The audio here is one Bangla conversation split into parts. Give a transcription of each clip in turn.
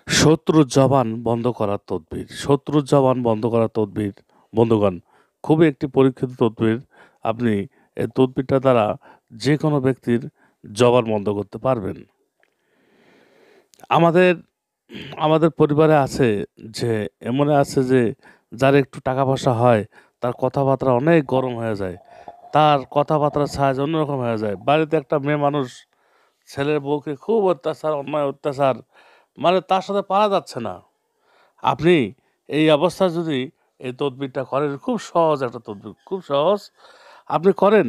শত্রুর জবান বন্ধ করার তদবির। শত্রুর জবান বন্ধ করার তদবির বন্ধুগণ খুবই একটি পরীক্ষিত তদবির। আপনি এই তদবিরটা দ্বারা যে কোনো ব্যক্তির জবান বন্ধ করতে পারবেন। আমাদের আমাদের পরিবারে আছে যে এমন আছে যে যার একটু টাকা পয়সা হয় তার কথাবার্তা অনেক গরম হয়ে যায়। তার কথাবার্তার সাইজ অন্যরকম হয়ে যায়। বাড়িতে একটা মেয়ে মানুষ ছেলের বউকে খুব অত্যাচার, অন্যায় অত্যাচার, মানে তার সাথে পারা যাচ্ছে না। আপনি এই অবস্থায় যদি এই তদবিরটা করেন, খুব সহজ একটা তদবির, খুব সহজ। আপনি করেন,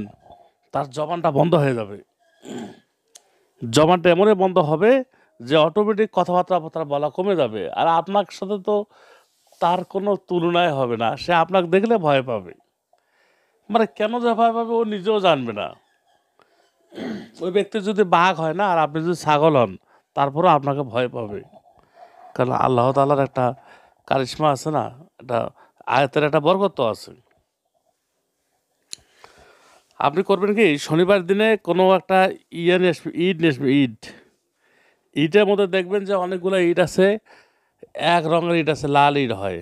তার জবানটা বন্ধ হয়ে যাবে। জবানটা এমনই বন্ধ হবে যে অটোমেটিক কথাবার্তা বলা কমে যাবে। আর আপনার সাথে তো তার কোনো তুলনাই হবে না। সে আপনাকে দেখলে ভয় পাবে। মানে কেন যে ভয় পাবে ও নিজেও জানবে না। ওই ব্যক্তি যদি বাঘ হয় না আর আপনি যদি ছাগল হন, তারপরেও আপনাকে ভয় পাবে। কারণ আল্লাহ তাআলার একটা কারিশমা আছে না, একটা আয়াতের একটা বরকত আছে। আপনি করবেন কি, শনিবার দিনে কোনো একটা ইয়ে নিয়ে আসবে, ইট নিয়ে আসবে, ইট। ইটের মধ্যে দেখবেন যে অনেকগুলো ইট আছে, এক রঙের ইট আছে, লাল ইট হয়।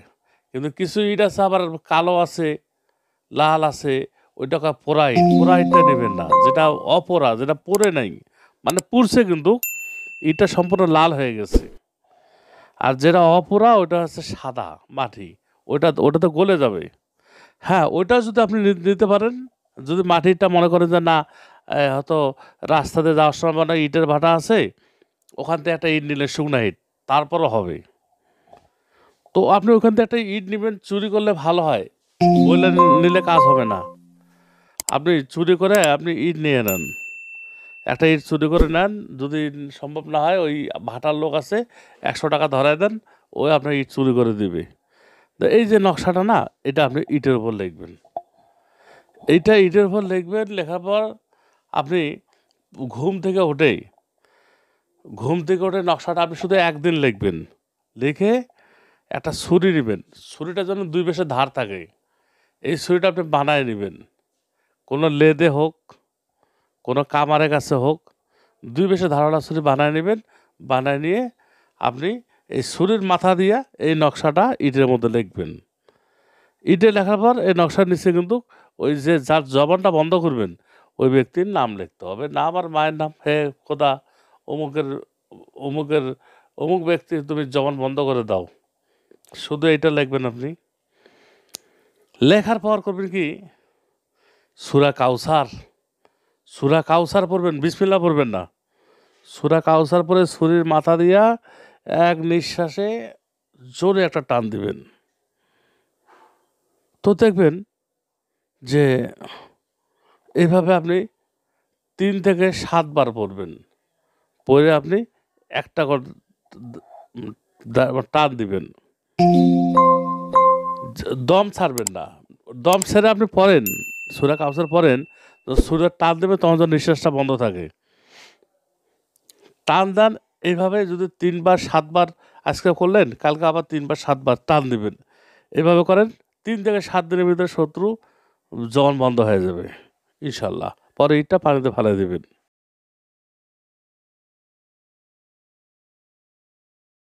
কিন্তু কিছু ইট আছে আবার কালো আছে, লাল আছে, ওইটাকে পোড়া ইট। পোড়া ইটটা নেবেন না, যেটা অপোড়া, যেটা পড়ে নাই, মানে পুড়ছে কিন্তু ইটটা সম্পূর্ণ লাল হয়ে গেছে। আর যেটা অপোড়া ওইটা হচ্ছে সাদা মাটি, ওটা তো গলে যাবে। হ্যাঁ, ওইটা যদি আপনি নিতে পারেন, যদি মাটিটা মনে করেন যে না, হয়তো রাস্তাতে যাওয়ার সময় মানে ইটের ভাটা আছে, ওখান থেকে একটা ইট নিলে, শুকনা ইট, তারপরও হবে। তো আপনি ওখান থেকে একটা ইট নেবেন, চুরি করলে ভালো হয়, বলে নিলে কাজ হবে না। আপনি চুরি করে আপনি ইট নিয়ে নেন, একটা ইট চুরি করে নেন। যদি সম্ভব না হয়, ওই ভাটার লোক আছে, 100 টাকা ধরায় দেন, ওই আপনার ইট চুরি করে দিবে। তো এই যে নকশাটা না, এটা আপনি ইটের উপর লিখবেন। এইটা ইটের উপর লিখবেন, লেখার পর আপনি ঘুম থেকে উঠেই নকশাটা আপনি শুধু একদিন লিখবেন। লিখে একটা ছুরি নেবেন, ছুরিটা যেন 2 পাশে ধার থাকে। এই ছুরিটা আপনি বানায় নেবেন, কোনো লেদে হোক, কোনো কামারের কাছে হোক, 2 পাশে ধারালা ছুরি বানায় নেবেন। বানায় নিয়ে আপনি এই ছুরির মাথা দিয়া এই নকশাটা ইটের মধ্যে লিখবেন। ইটে লেখার পর এই নকশার নিচে কিন্তু ওই যে যার জবানটা বন্ধ করবেন, ওই ব্যক্তির নাম লিখতে হবে। নাম আর মায়ের নাম। হে খোদা, অমুকের অমুকের অমুক ব্যক্তি, তুমি জবান বন্ধ করে দাও। শুধু এটা লিখবেন আপনি। লেখার পর করবেন কি, সূরা কাউসার, সূরা কাউসার পড়বেন, বিসমিল্লাহ পড়বেন না। সূরা কাউসার পরে ছুরির মাথা দিয়া এক নিঃশ্বাসে জোরে একটা টান দিবেন। তো দেখবেন যে এইভাবে আপনি 3 থেকে 7 বার পড়বেন। পড়ে আপনি একটা করে টান দিবেন, দম ছাড়বেন না। দম ছেড়ে আপনি পড়েন, সূরা কাউসার পড়েন, তো সূরার টান দেবেন, তখন যেন নিঃশ্বাসটা বন্ধ থাকে। টান দেন। এইভাবে যদি 3 বার 7 বার আজকে করলেন, কালকে আবার 3 বার 7 বার টান দিবেন। এভাবে করেন, 3 থেকে 7 দিনের ভিতরে শত্রু জবান বন্ধ হয়ে যাবে ইনশাল্লাহ। পরে ইটটা পানিতে ফেলাই দিবেন।